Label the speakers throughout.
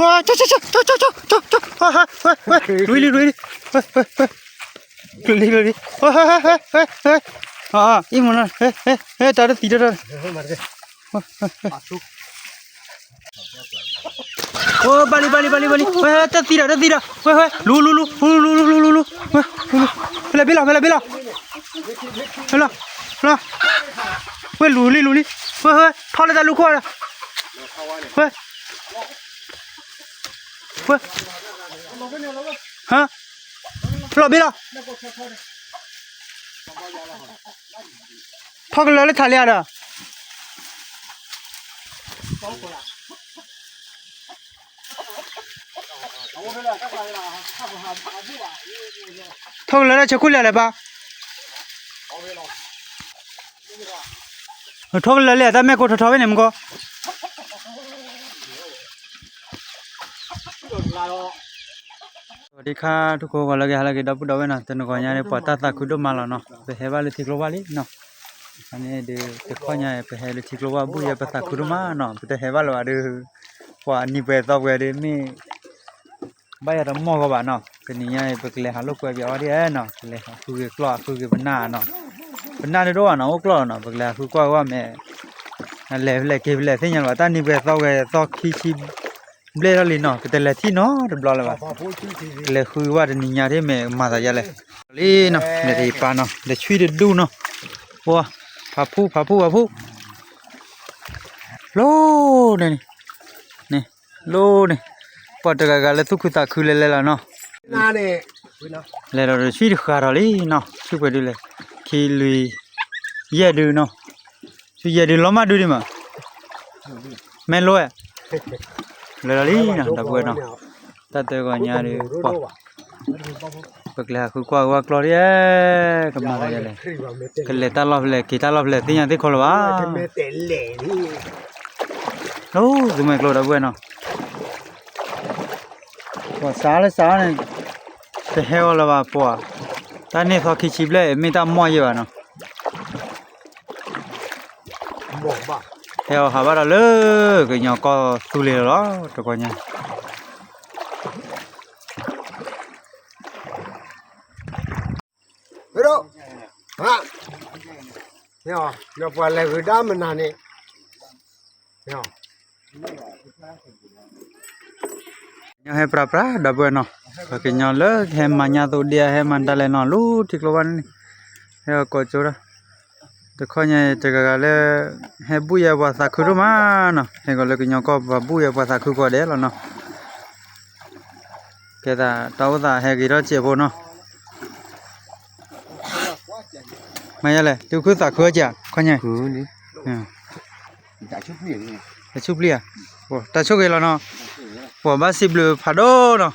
Speaker 1: ว้าจ๊ะลุยลุยอีหมนะตาตีตาโอ้บาลีตาตีตาลูเบลาเว้ยลูลิเฮ้ยทอเลยตาลูกควาเฮ้ยฮะรอเบลาทอกเลยทะเลอ่ะทอกเลยจะคุยอะไรบ้างทอกเลยแต่แม่ก็ทอไว้เนี่ยมึงก็สวัสดีค่ะทุกคนก็แล้วก็ดับดับนะแต่หนูก็ยังปวดตาคุดมาแล้วเนาะไปเฮบาลิทิกโลวาลิเนาะอันนี้เดี๋ยวจะข้อยังไปเฮลิทิกโลวาบุยไปตาคุดมาเนาะไปเฮบาลวาเดี๋ยวว่านี่ไปต่อไปเดี๋ยวมีใบอะไรมั่วก็บ้าเนาะเป็นนี่ยังไปเลยหาลูกไปเดี๋ยวเดี๋ยวเนาะเลยหาคุยกล้าคุยเป็นหน้าเนาะเป็นหน้าเดี๋ยวเนาะกล้าเนาะไปเลยคุยกล้าว่าแม่นั่นเลยเก็บเลยที่ยังว่าตานี่ไปต่อไปต่อขี้เบลล์ลีเนาะแต่ละที่เนาะเดี๋ยวบล้อเลยว่าเลยคุยว่าเดี๋ยวนี้ที่แม่มาได้ยังเลยลีเนาะเดี๋ยวปาเนาะเดี๋ยวช่วยเดี๋ยวดูเนาะว้าพาผู้โลนี่โลนี่ปอดกะเลยทุกคนตาคือเลยละเนาะน่าเนี่ยเลยเราช่วยดูขาเราลีเนาะช่วยไปดูเลยขี้ลุยเย่ดูเนาะช่วยเย่ดูล้อมาดูดิมาแม่โลอ่ะเลยลีนะดับเบิลเนาะตัดตัวก่อนยาดิปะปักเลยคือกว่ากลอรีก็มาเลยก็เลยตาลอบเลยที่ยังที่คนว่าโอ้ดูไม่กลอดับเบิลเนาะว่าสาเนี่ยจะเฮลละว่าปะตอนนี้เขาคิดชิบเลยไม่ต้องมั่วอยู่เนาะเฮลหาว่าเลยก็ยังก็สู้เลยหรอตัวก่อนเนี่ย
Speaker 2: เฮ้ยฮะเนี่ยพอเลยวิดามันนั่นเนี่ย
Speaker 1: ยังให้ปราดับเบิลเนาะก็กินยังเลิกให้มันยาตัวเดียให้มันได้เลยเนาะรู้ที่กลัววันนี้ให้ก็จูระแต่ข้อนี้จะก็เลยให้บุยภาษาคุรุมาเนาะให้ก็เลยกินยังก็บุยภาษาคุก็ได้แล้วเนาะแค่ตาตาให้กี่รอบเจ็บเนาะไม่ใช่เลยดูคือตาคือจ้ะข้อนี้
Speaker 2: คือนี่จะชุบเลี้ยง
Speaker 1: จะชุบเลี้ยโอ้ตาชุบกันแล้วเนาะผมว่าสิบเลยพาโดเนาะ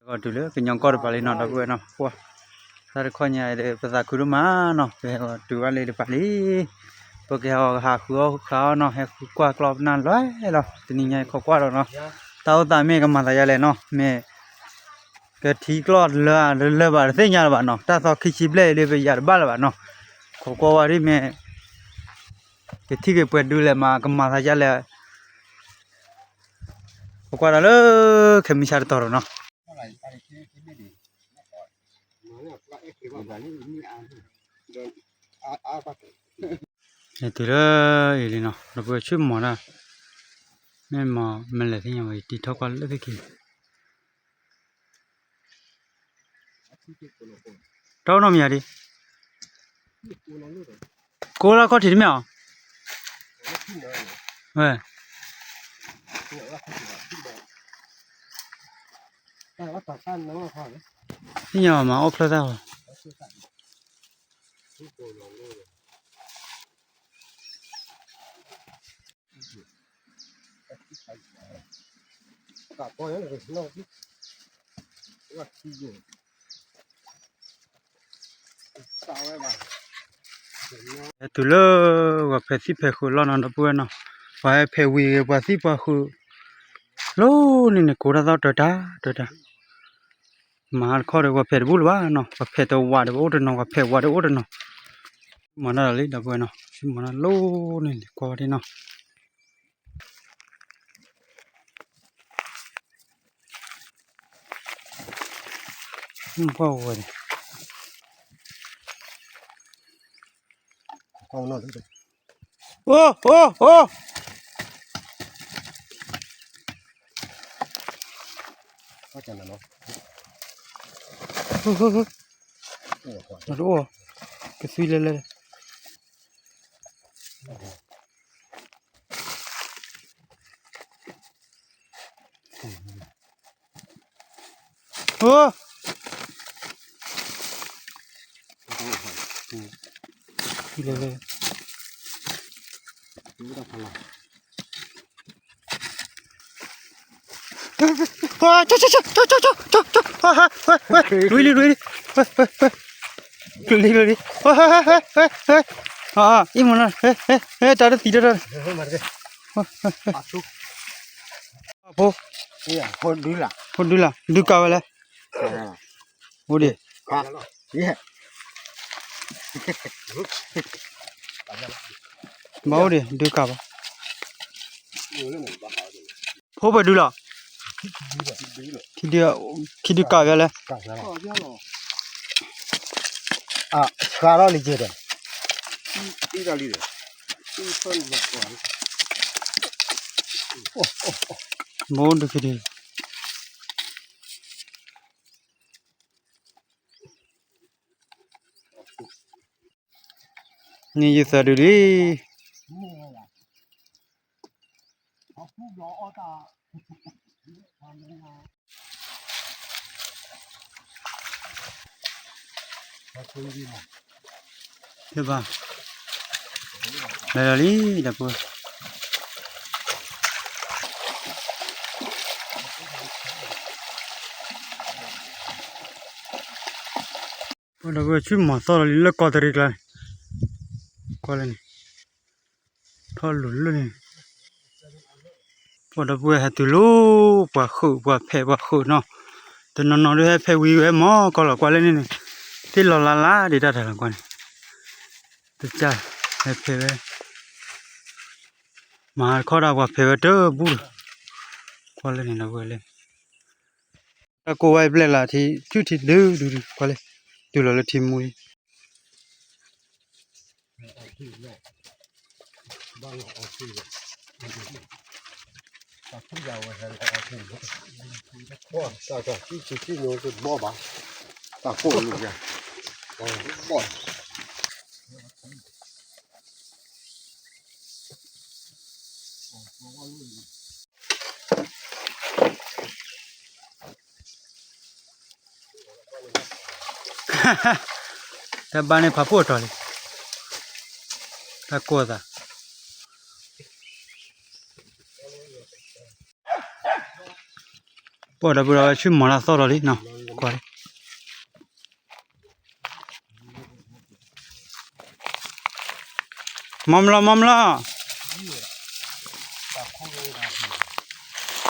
Speaker 1: ก็ดูเลยเป็นยังก็ได้ไปเลยเนาะดับเบิลเนาะว้าถ้าข้อนี้เดี๋ยวภาษาคุรุมาเนาะไปดูอะไรเดี๋ยวไปเลยพวกเขาหาเขาเนาะให้กว่ากรอบนานเลยเนาะทีนี้ไงเขากว่าแล้วเนาะตาแม่ก็มาได้ยังเลยเนาะแม่ก็ทีกรอดเลยบาดเสียยาบาดเนาะถ้าเขาคิดชิบเลยไปยาบาดบาดเนาะเขาก็ว่าที่แม่ก็ที่ก็เปิดดูเลยมาก็มาได้ยังเลยเขากว่าแล้วเข็มมิชาร์ต่อเนาะนี่ตัวเลยเนาะเราไปช่วยหมอนะแม่หมอมันเลยที่ยังไม่ติดเท่ากันเลยที่กี่เท่าน้องมีอะไรกูละก็ถิ่นไหมอ่ะเฮ้ยนี่ยังมาอัพแล้ว
Speaker 2: ก็พอแล้วเลยเนาะว่าที่อยู่สาวไว้มา
Speaker 1: ตุลว่าเพสิเพคุลอนนบุเนาะว่าเพวีว่าสิปะคุโลนี่เนี่ยกูระดาตามาขอเรียกว่าเพบุลว่าเนาะว่าเพตวาดโอดเนาะว่าเพวาดโอดเนาะ mana ali da bueno mana lo ni ko di no bao rồi
Speaker 2: Không nó được.
Speaker 1: ô
Speaker 2: Có chẳng là nó.
Speaker 1: nó đổ cái suy lên lên lùi im mana taruh tidak ada apa
Speaker 2: Iya, hôn đi là.
Speaker 1: hôn dulu lah duka wala udah
Speaker 2: Iya.
Speaker 1: mau deh duka apa apa dulu kita duka wala
Speaker 2: À, khá đó lý chết rồi. Đi ra đi rồi. Đi phân vật quản.
Speaker 1: mau deh kita ni je sadu đi coba lali dapur udah gue cuma soal ini kau tarik lah kau ni thol lulu ni udah gue hati lu buat khu no tu no dia pe wi mo kalau kau ni ni ti lo la di dah dalam kau ni tu cah pe mà kau dah buat pe tu bu kau ni nak gue le aku wai bela lah thì chút thì du kau le du lo thì mui
Speaker 2: Bỏ, ta chỉ nhớ cái bỏ bà. Ta cổ luôn kìa. Bỏ.
Speaker 1: ta bane papu tole ta koda pada bura chu mala soroli no kwale mamla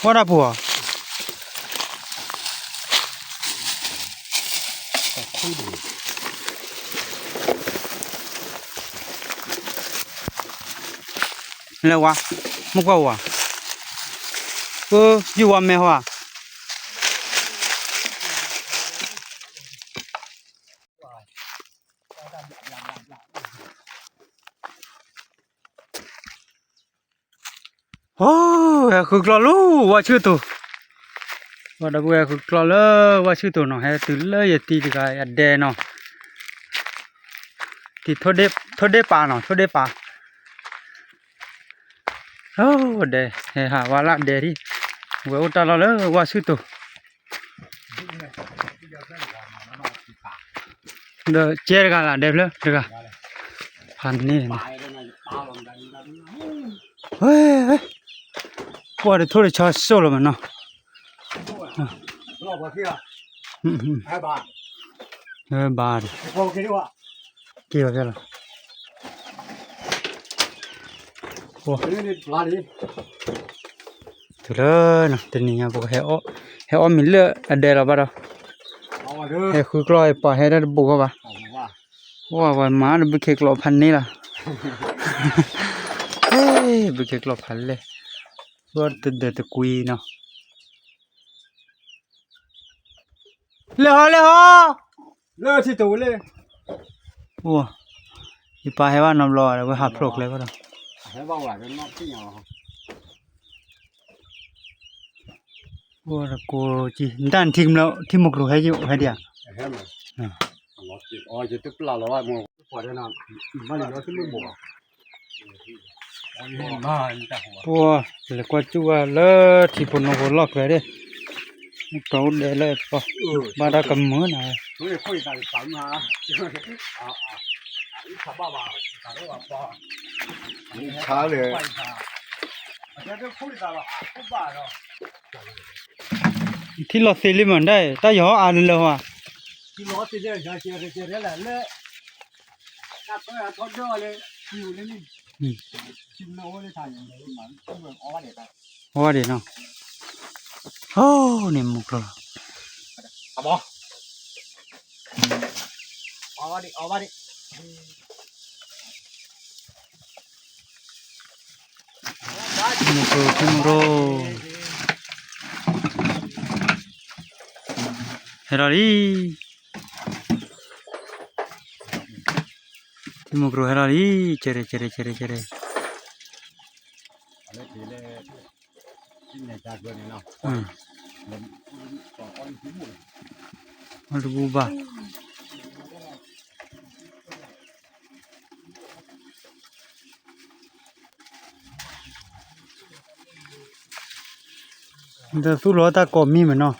Speaker 1: pada bua lewa mukwa wa yuwa mewa khực lo lu wa chưa tu wa da bua khực lo le wa chưa tu no he tu le ye ti ga ya de no ti thode pa no thode pa de he ha wa la de ri wa uta lo le wa chưa tu de chair ga la de le ga phan ni qua để thôi cho sâu rồi mà nó
Speaker 2: Lo vào kia. Hai bà.
Speaker 1: ba đi
Speaker 2: Vô kia đi ạ.
Speaker 1: kia vào rồi
Speaker 2: Đi lá đi.
Speaker 1: từ đó nè từ nhà bộ heo mình lựa ở đây là bao đâu
Speaker 2: เอามาเด้อ
Speaker 1: heo khơi coi bỏ heo đó bộ các bạn ว่ามาบุเคกลอพันนี่ล่ะเฮ้ยบุเคกลอพันเลยว่าเดกุยเนาะเลยที่ตัวเลยว้าอีปลาให้ว่านำรอแล้วก็หาพลกเลยก็ได้ให้ว่าว่าเป็นนอกที่อ๋อว่ากูจีด้านทีมแล้วที่มุกรู้ให้อยู่ให้เดียว
Speaker 2: อ๋อจะตึกปลาแล้วว่ามึงพอได้นอนบ้านนี้เราขึ้นไม่บ่
Speaker 1: ว้าแล้วก็จูว่าเลที่พนโกล็อกเลยเด้เก่าเด้เลยป่ะบ้านตะกำมือน่ะ
Speaker 2: เฮ้ยคุยกันสามหาอีขับบ้าตาได้ว่าป่ะช้าเลยจะคุยกันละบ้าเนาะ
Speaker 1: ที่รถเซลิมันได้ตาหยออ่านเลยว่ะ
Speaker 2: ที่รถที่เนี่ยจะเจอแล้วเลยถ้าตัวทอดด้วยเลยอยู่เลยนี่ชิมโน้เลยทานอย่างเดียวมันก็เหมือนอ้อเด็ดอ่ะ
Speaker 1: อ้อเด็ดเนาะโอ้นี่มุกเลย
Speaker 2: เอาบ่เอาดิ
Speaker 1: มุกโรเฮราลีมุกโรเฮราลีเจเร
Speaker 2: อันนี้ทีเลยที่เนี่ยจากเบอร์นี่เนาะ
Speaker 1: มันดูบ้าเดี๋ยวสู้รอตาก่อมีเหมือนเนาะ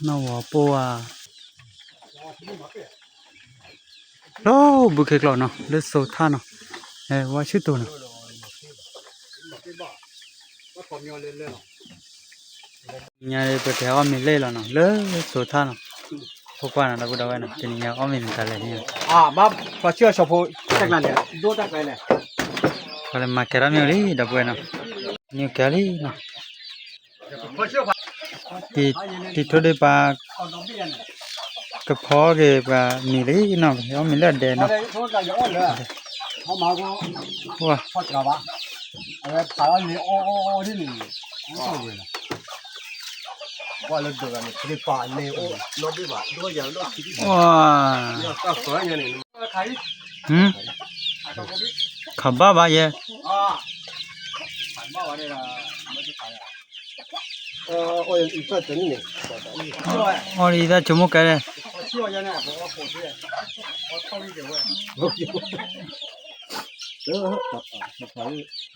Speaker 1: น่าว่าปัวโอ้บุกเกลอเนาะเลสโซท่าเนาะว่าชื่อตัวเนาะยาเปิดแถวมีเล่แล้วเนาะเลสโซท่าเนาะพวกว่านะกูได้ไว้เนาะทีนี้ยาอ้อมีมันกันเลยเนี่ย
Speaker 2: มาพอเชื่อชอบพูดจากนั้นเนี่ยดูจากไหนเนี่ย
Speaker 1: ก็เลยมาแค่ละมีอะไรดับไว้เนาะนี่แค่ลีเนาะที่ทุกเดือนปากก็พอเก็บมีเลยเนาะเอามีเลือดแดงเนาะว้า
Speaker 2: พอจะว่าอะไรผ่านนี่โอ้ที่นี่ว่าเราดูกันนี่ป่านี่โอ้น้องพี่บ่าด้วยอย่างน้องคิด
Speaker 1: ว้า
Speaker 2: ก็สวยอย่างนี้
Speaker 1: ขับบ้าบ้าเย่
Speaker 2: ขับบ้าวันนี้ละไม่ใช่ขายโอ้ยอีกตัวนี้เนี่ย
Speaker 1: อ๋อนี่ได้จมูกกันเลย
Speaker 2: ชื่อยังไงผมว่าผมชื่อเท่านี้เดียว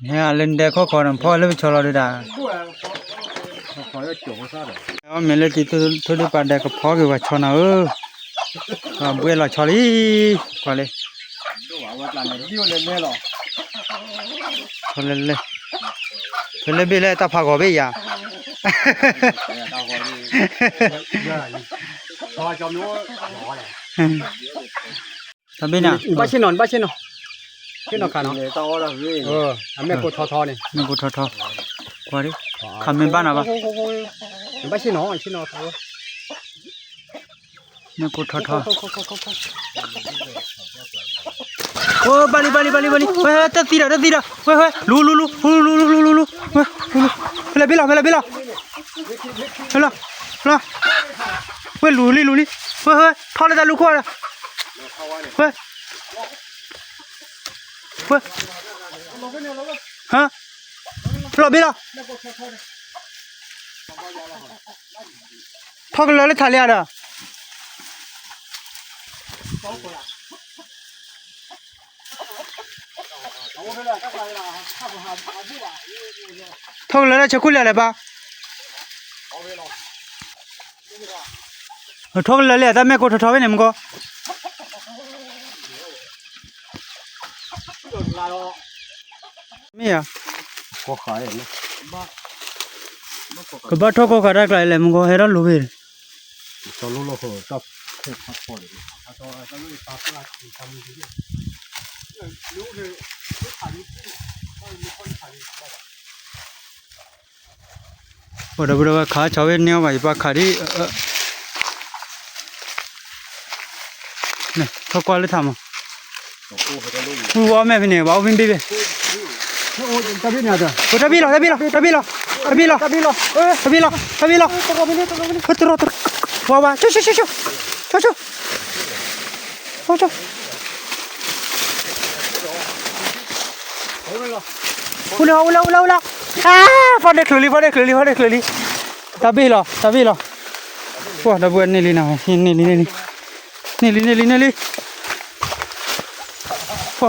Speaker 1: เนี่ยเล่นเด็กเขาขอน้ำพ่อเล่นชอลเลยด่า
Speaker 2: ขอจะจบซะเลย
Speaker 1: เอาเมล็ดที่ทุเรียนป่าเด็กก็พ่อคือว่าชอนะบุ้ยเราชอลีกว่าเลย
Speaker 2: ดูว่าหลานเนี่ยดิ้วเล่นๆหรอ
Speaker 1: ชอเล่นเลยเล่นไปเลยตาพากอไปอย่า
Speaker 2: พอจอมนู้
Speaker 1: ทำไปน่ะ
Speaker 2: บ้าชินอนที่นอนขาเนาะอันแม่กูทอเนี่ย
Speaker 1: แม่กูทอกว่าดิคำเป็นบ้านอ่ะปะ
Speaker 2: บ้าชินอน
Speaker 1: แม่กูทอโอ้บาลีเฮ้ยตัดตีละเฮ้ยลูเฮ้ยเบลาเฮ้ยลูเฮ้ยทอเลยตาลูกว่าเฮ้ยฮะรอเบลาทอกันเลยถ่ายเลยอ่ะทอกันเลยจะคุยอะไรบ้างทอกันเลยแต่แม่กูทอไว้ไหนมึงก็ไม่อะ
Speaker 2: ก็ขายเลย
Speaker 1: ก็บ้าทอกก็ขายได้เลยมึงก็เฮรั่นรู้ไหม
Speaker 2: ตอนรู้เราเหรอจับเห็ดผักผ่อนตอนนั้นเลยตาปลาทำดีรู้เลยขายไม่ค่อยขาย
Speaker 1: บดขาชาวเนียว่าอีปาขาดี นี่เขาก็เลยทำอ่ะ
Speaker 2: โอ้โหเขาลูก
Speaker 1: กูว่าแม่พี่เนี่ยว่าวินบีบี
Speaker 2: โอ้ยตะบิเนี่ยจ้ะ
Speaker 1: กูตะบีหรอว้าชูอุลาฟอดเดคลีตะบีหรอว้าดับเบิลนี่ลีนะนี่ปอ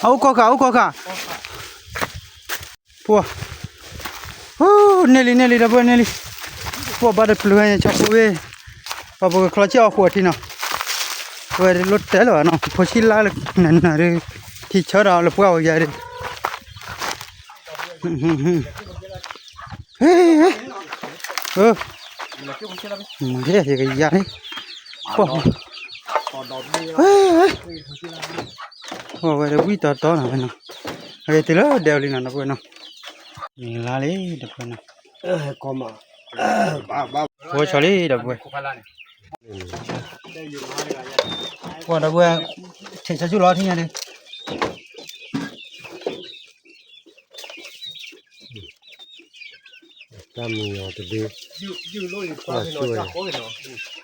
Speaker 1: เอาก็ค่ะปัวโอ้นี่ลีดับเบิลนี่ลีปัวบาดพลุให้ชอบเว้ยปัวคลาเจ้าหัวที่น่ะเว้ยรถเตลอ่ะเนาะพอชิลาเลยนั่นน่ะเด้ที่ชราแล้วปัวใหญ่เลยเฮ้มันเท่ๆก็ยานี่ปัวเฮ้ยโอ้ยเดี๋ยววิ่งต่อนะเนาะเฮ้ยตีแล้วเดี๋ยวลีน่ะนะปัวเนาะนี่ลาเลยเดี๋ยวปัวเนาะ
Speaker 2: ก็มาบ้า
Speaker 1: ปัวชอลี่เดี๋ยวปัวปัวเดี๋ยวปัวเทชะจุล้อที่เนี่ยดิ
Speaker 2: ตามีอ๋อตะบีอยู่โลอยู่ฟ้าเนาะจ้ะโอ้ยเนาะ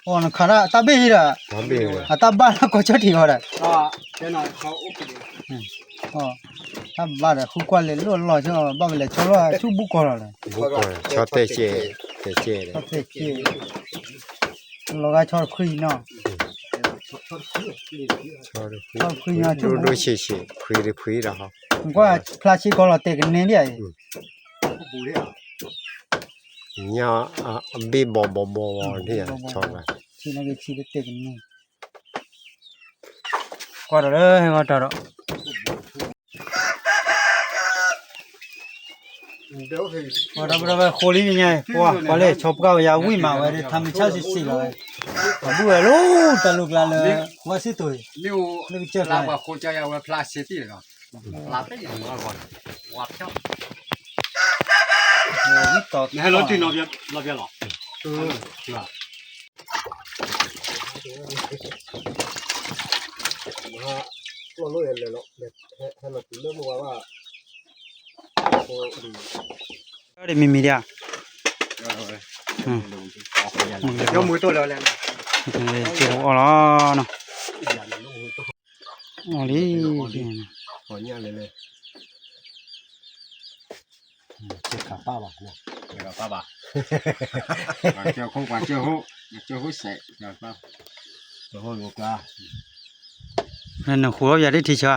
Speaker 1: อ๋อนะคาราตาเบฮีระ
Speaker 2: ตาบี
Speaker 1: อ่ะตาบ้านก็จะที่ฮอดอ่ะ
Speaker 2: เดี๋ยวน่ะเขาโอเค
Speaker 1: อ๋อตาบ้านคู่กว่าเลยล้อๆจ้ะบ้านเลยชอล้อชูบุกก่อนล่ะ
Speaker 2: บุกก่อนชอบเตะเจเลย
Speaker 1: เราก็ชอบคุยเนาะ
Speaker 2: ชอบคุยดูเฉยๆคุยแล้วฮะ
Speaker 1: ผมก็พลาสติกก็เราเตะกันเนี่ย
Speaker 2: เนี่ยบีบเนี่ยชอบอ่ะ
Speaker 1: ที่นั่นก็ชีวิตเตะกันเนี่ยก็เลยก็ต่อ
Speaker 2: เดี๋ยวให้
Speaker 1: ว่าโคลีเนี่ยปัวเลยชอบก็อย่าวิ่งมาเว้ยทำชาสิเลยบัวลูกตะลุกละเลยว่าสิตัว
Speaker 3: นี่เจอลาว่าโคจะเอาพลาสติกเนาะลาไปอย่างว่าก่อนวัดเจ้า
Speaker 1: นี่ต่อ
Speaker 3: ให้รถที่นอบหรอใช่ป่ะ
Speaker 2: เรารู้เลยเนาะให้เราเริ่มว่าโอ้ดี
Speaker 1: ได้มีเดีย
Speaker 2: เดี๋ยวมือตัวแล้วแหละ
Speaker 1: เจ้าอ๋อเนาะอ๋อนี่
Speaker 2: ขอเนี่ยเลยเจ้าป้าบ่เนี่ย
Speaker 3: เจ้าป้าบ่เจ้าคงกว่าเจ้าหูใส่เจ้าป้าเจ้าหูลูกอ่ะ
Speaker 1: นั่นหัวอย่าได้ทีชา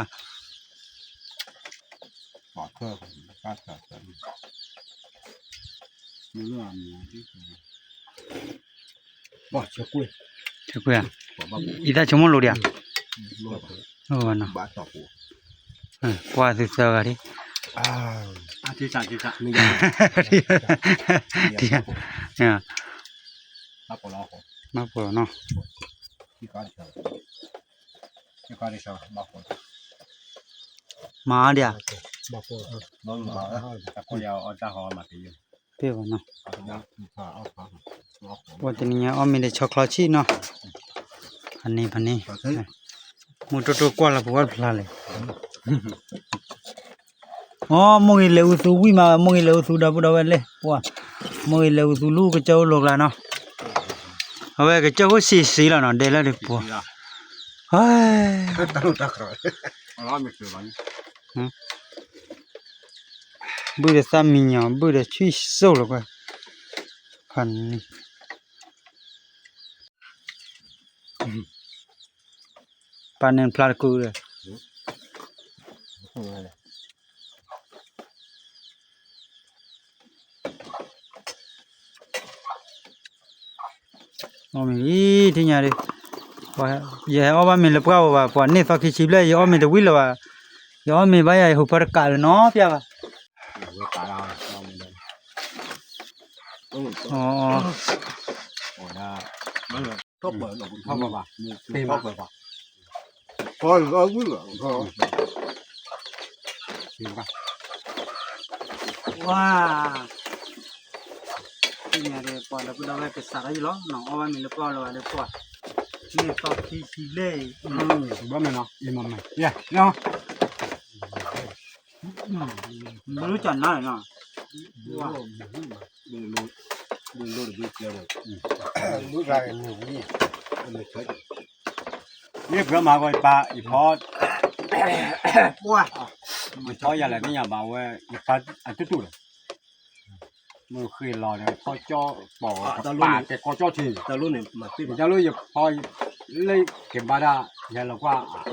Speaker 3: ปอดเพิ่มป้าตัดมืออ่ะ
Speaker 2: บ่เจ้ากุ้ย
Speaker 1: อีตาชมโลเดียโอ้เนาะ
Speaker 2: บ้าตอกกู
Speaker 1: กว่าสิเซอร์กันดิ
Speaker 3: ที่สั่ง
Speaker 1: นี่เนี่ย
Speaker 3: มาปลอ
Speaker 1: เนาะ
Speaker 3: ที่ก่อนเช้า
Speaker 1: มาเดีย
Speaker 2: บ่ปลอ
Speaker 3: มาแต่ก็ยาวเอาจ้าหอมาตีอยู่
Speaker 1: เป้บ่เนาะ
Speaker 3: เอา
Speaker 1: ว่าแต่เนี่ยอ้อมีแต่ช็อกโกแลตชีเนาะอันนี้มูตัวกว่าละบ่ว่าพลาเลยอ๋อมงอีเลวสูวิมามงอีเลวสูดาบุดาเวเลว่ามงอีเลวสูลูกเจ้าลกละเนาะเอาไว้ก็เจ้าก็สีละเนาะเดละดิปัวเฮ้ย
Speaker 2: ตะลุตะคร
Speaker 3: อไม่คือวัน
Speaker 1: บุเรซามิญาบุเรช่วยโซละกว่าคันนี่ปานนั้นพลาดกูเลยอ๋อมีที่เนี่ยดิว่าอย่าเอาว่ามีเล็บก้าวว่าปอนนี่สักกี่ชิบเลยอย่าเอามีแต่วิ่งเลยว่าอย่าเอามีใบใหญ่หุบประกาศเนาะพี่อ่ะอ๋อ
Speaker 3: โอ้ยมันเลยชอบเปิดหรอกชอบป่ะเป็นชอบเปิดป่ะ
Speaker 2: พอเราวิ่งเหรอ
Speaker 3: จริงป่ะ
Speaker 1: ว้า เนี่ยเปอแล้วก็ได้ไปสาระอยู่แล้วน้องเอาไว้มีแล้วก็แล้วได้ปอนี่ตอกที่สิเลย
Speaker 2: บ่แม่นเนาะอีมันเนี่ยเนาะ
Speaker 1: ไม่รู้จักหน้าเนาะ
Speaker 3: ว่าดูดูเกี่ยวดูไรหนูนี่ไม่ใช่
Speaker 2: นี่เพื่อมาไว้ปลาอีพอ
Speaker 1: ว้า
Speaker 2: มันชอยอะไรนี่อย่ามาไว้อีปลาอันตุ้ๆมือเคยรอเนี่ยพอจ่อปอกปลาแต่ก็จ่อที
Speaker 3: ตะลุนี่มาติ
Speaker 2: จะรู้อยู่พอเลยเก็บมาได้ยังเราก็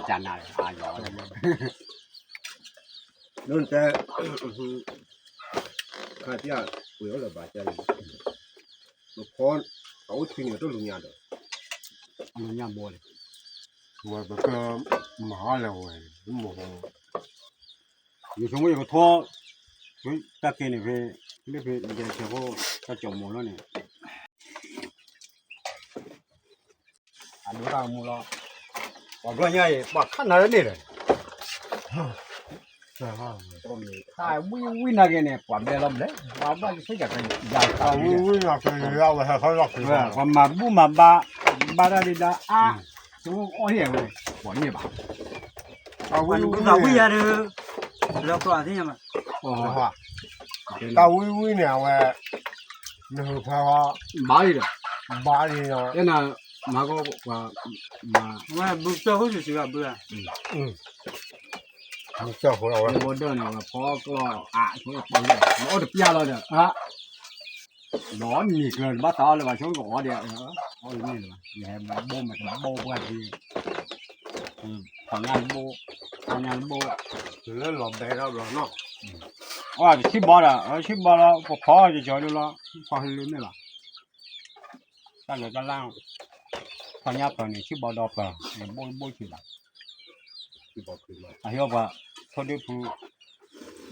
Speaker 2: จานอะไรหยอ
Speaker 3: นู่นแต่ข้าที่กูเอาละบาดใจลูกคนเอาทิ้งอยู่ตัวลุงยาดอก
Speaker 2: อันนี้บัวเลย
Speaker 3: ว่าแบบก็มาแล้วเว้ยหมู
Speaker 2: อยู่ช่วงนี้ก็ท้อช่วยตะเกียบนี่ไปไม่ไปเดี๋ยวเช้าก็จมหมดแล้วเนี่ย
Speaker 3: อันนี้ก็มูลว่าบ่ใหญ่บ่คันอะไรนี่เลย
Speaker 2: ถ้าวิ่งนักเนี่ยกว่าเบลล์เลยว่าบ้านที่จะกันยาว
Speaker 3: เอาวิ่งออกไปแล้วว่าเขาล็อกอยู่
Speaker 2: ว่ามาบุมาบ้าได้ละอ่ะตัวอ้อยเว้ยบ่เนี่ยบ่
Speaker 3: เอา
Speaker 1: วั
Speaker 3: วิ่
Speaker 1: น
Speaker 3: ง
Speaker 1: กูก็วิ่งอ่ะเด้อแล้วก็ที่ยังมา
Speaker 2: โอ้
Speaker 3: ว่าเอาวิ่งเนี่ยว่านึกพอ
Speaker 2: บ้าเลย
Speaker 3: บ้านี่เนาะ
Speaker 2: เอ็น่ะมาก็ว่ามา
Speaker 1: ว่าบุกเจ้าเขาสิว่าเบื่อ
Speaker 3: มึงเจ้าของเรา
Speaker 2: บ่เดินเนี่ยพอก็อ่ะช่วยไปเลยโอ้เดี๋ยวเปียแล้วเนี่ยฮะร้อนมีเกินบ้าตาเลยว่าช่วงก่อนเดี๋ยวโอ้ยนี่เลยแหมโบมันโบกว่าทีทำงานโบทำงานโบ
Speaker 3: แล้วหลบได้แล้วเนาะ
Speaker 2: ว่าชิบอละชิบอละก็พอจะจอดดูละพอให้ลืมนี่ล่ะตั้งแต่กันล่างพอยับตอนนี้ชิบอดอกเนี่ยโบโบชิละ
Speaker 3: ที่บอกคือมา
Speaker 2: อ่ะเฮียว่าพอได้พู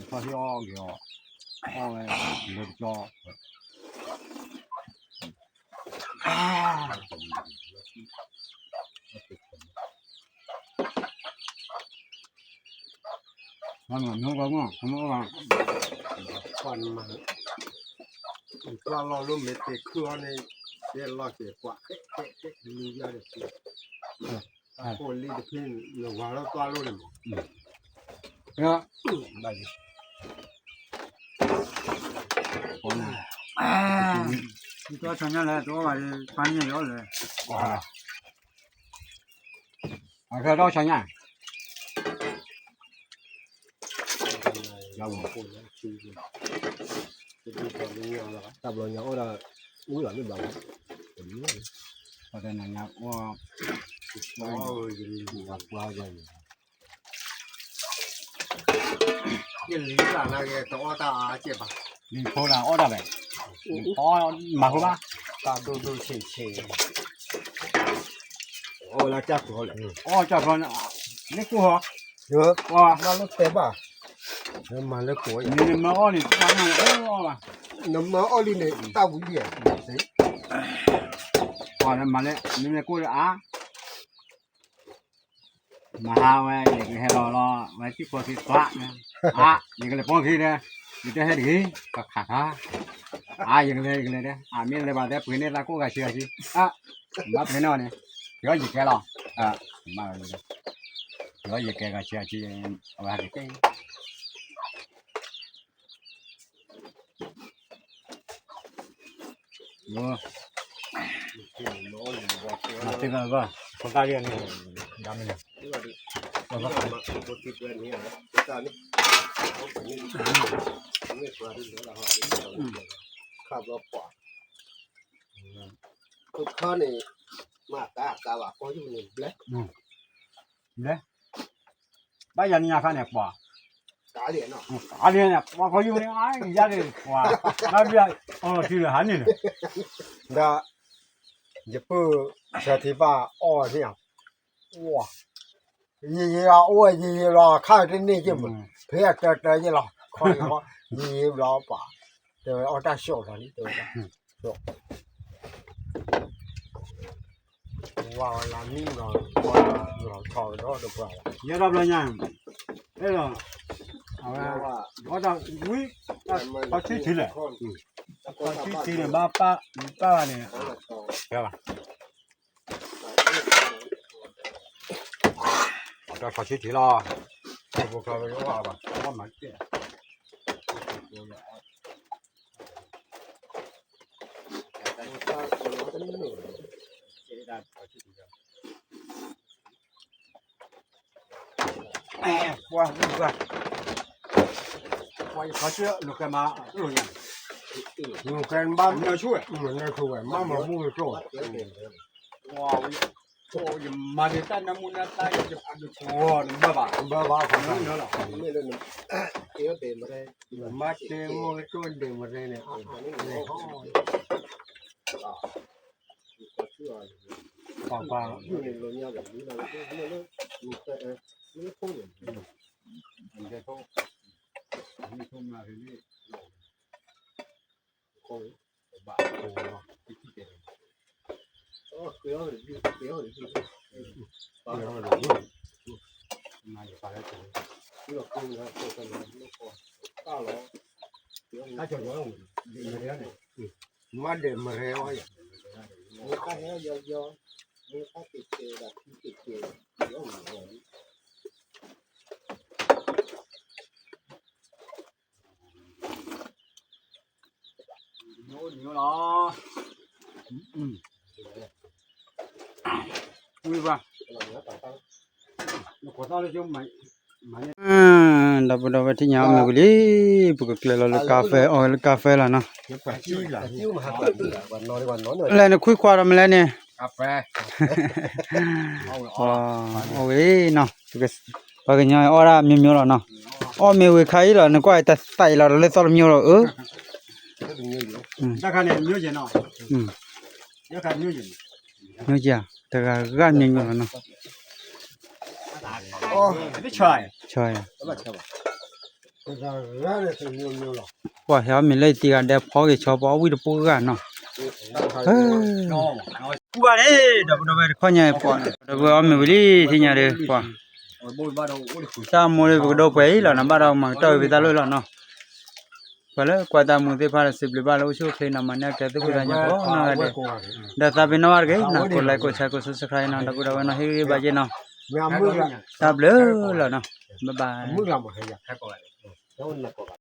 Speaker 2: พอเฮียเกี่ยวอ๋อเลิกจอมันนู้นก็งั้นนู้นก็
Speaker 3: ฟันมาเราลุ่มเม็ดเครือในเดี๋ยวเราเก็บกว่าเอ๊ะมีเยอะเลยคนรีดพิ้นหรือว่าเราตัวรู้เลยมั้ง
Speaker 2: เนี่ย
Speaker 3: ได้
Speaker 2: คน
Speaker 1: นี่ตัวฉันนั่นแหละตัวว่าฟันเยอะเลย
Speaker 2: ว่าอ่ะก็ต้องใช้งาน
Speaker 3: เราคนละชื่อจะดูตอนนี้เราตับเราเนี่ยเราอุ้ยหลังนี่บ้างผมนี่
Speaker 2: เพราะฉะนั้นนะว่า
Speaker 3: โอ้ยยินดีกับว่าใหญ่ยินดีกับ那个ตัวตาเจ็บอ่ะ
Speaker 2: นี่โคราออดาไปอ๋อมาคุบ้า
Speaker 3: ตาดูเฉยโอ้แล้วจับตัวเลย
Speaker 2: อ๋อจับคนนี่กูเหรอ
Speaker 3: เยอะ
Speaker 2: ว่า
Speaker 3: มาแล้วเต็มอ่ะมาแล้วป่วย
Speaker 2: นี่มาอ๋อนี่ฟังเออว่า
Speaker 3: น้ำมาออลินเนี่ยตาบุญเดียสิ
Speaker 2: ว่ามาเลยนี่กูอ่ะมาหาไว้อย่างให้รอไว้ที่พอที่ตะนะอ่ะอย่างเลยป้องที่เนี่ยอยู่ที่ให้ดีก็ขาดอ่ะอย่างเลยเด้อ่ะมีอะไรบ้างแต่ปืนเนี่ยละกูก็เชื่อสิอ่ะมาเป็นนอนเนี่ยเดี๋ยวยิงแกหรออ่ะมาเลยเดี๋ยวยิงแกก็เชื่อสิเอาไว้ให้แกโอ้มาเต็มแล้วก็คนตายเนี่ยดำเลย
Speaker 3: แล้วก็มาปกติเพื่อนนี่นะตานี่นี่ตัวนี้แล้วฮะขับรถปอดทุกข้อนี่มาตาว่าพออยู่นี่แบล็ค
Speaker 2: เนี่ยบ้านยันยาข้าเนี่ยกว่า
Speaker 3: ตาเหรียญเนาะ
Speaker 2: อันนี้เนี่ยว่าเขาอยู่เนี่ยไอ้ยันเลยกว่าแล้วเดี๋ยวที่เหลือหันนี่
Speaker 3: ดาจะเปิดสถิบาอ้อเนี่ยว้ายีราอ้วยยีราข้าวที่นี่จะหมดเพื่อเตยนี่หรอคอยเขายีราป่าเดี๋ยวเอาตาโชว์ตอนนี้เดี๋ยวโชว์ว้าวลานี่เราเราถอยรอดดีกว่า
Speaker 2: เยอะรับเลยยังเอ้ยเอาละว่าจะวิ่งเขาชี้เลย Còn chứ thì là ba này. Được rồi. Cho có chứ thì lo. Vô cơ với nó vào. Có mà kia. Qua qua. Qua có chứ lúc cái mà rồi nhỉ.
Speaker 3: Nhiều cái ba
Speaker 2: Nhờ chú ấy.
Speaker 3: nó thu về mà mua rồi.
Speaker 2: Wow. Ôi mà người ta nằm muốn ta chụp ăn được wow nó ba không nữa là
Speaker 3: Mà chơi mua cái con để mà đây này.
Speaker 2: ba cái thôiนี่ทุ่มมาที่นี่โอ้บ้าโอ้ที่เด็ดมาอยู่ป่าแล้วจ้ะถ้าจะย้อนอยู่เรื่อยๆ
Speaker 3: Mà để mà réo ấy.
Speaker 2: 牛了，对吧？那过到了就买。
Speaker 1: dapat dapat ti nyam me guli buka klela le cafe oil cafe la na
Speaker 3: Chứ mà hạt còn nói
Speaker 1: le ne khui kwa ra me le ne
Speaker 2: กาแฟ
Speaker 1: oi na buka ba ga nya ora myo myo la na o me we khai la ne kwa ta sai la le so myo lo
Speaker 2: 那看你牛筋喏，要看牛筋。
Speaker 1: no ja ta ga ga myo myo la na
Speaker 2: 哦，别踹。
Speaker 1: choi
Speaker 3: Cái ra này thì nhiều lắm.
Speaker 1: wa ha me le ti ga de pho ge cho bo wi de pu ga na ku ba le dapat dapat kho nya po dapat me guli ti nya de po
Speaker 2: Bôi ba đầu, bôi khử.
Speaker 1: ta mua được đâu vậy là nó bắt đầu mà trời vì ta lôi là nó vậy là qua ta mua thì phải xếp lại ba lô số khi nào mà nhớ cái thứ gì nhớ có nó cái để ta bên nó cái nó còn lại có sai có subscribe nó đâu đâu nó hay bao nhiêu nó
Speaker 3: Mẹ mưa là
Speaker 1: ta blur là nó bye bye
Speaker 3: mưa là một hay
Speaker 2: Hay có lại.
Speaker 3: Đâu là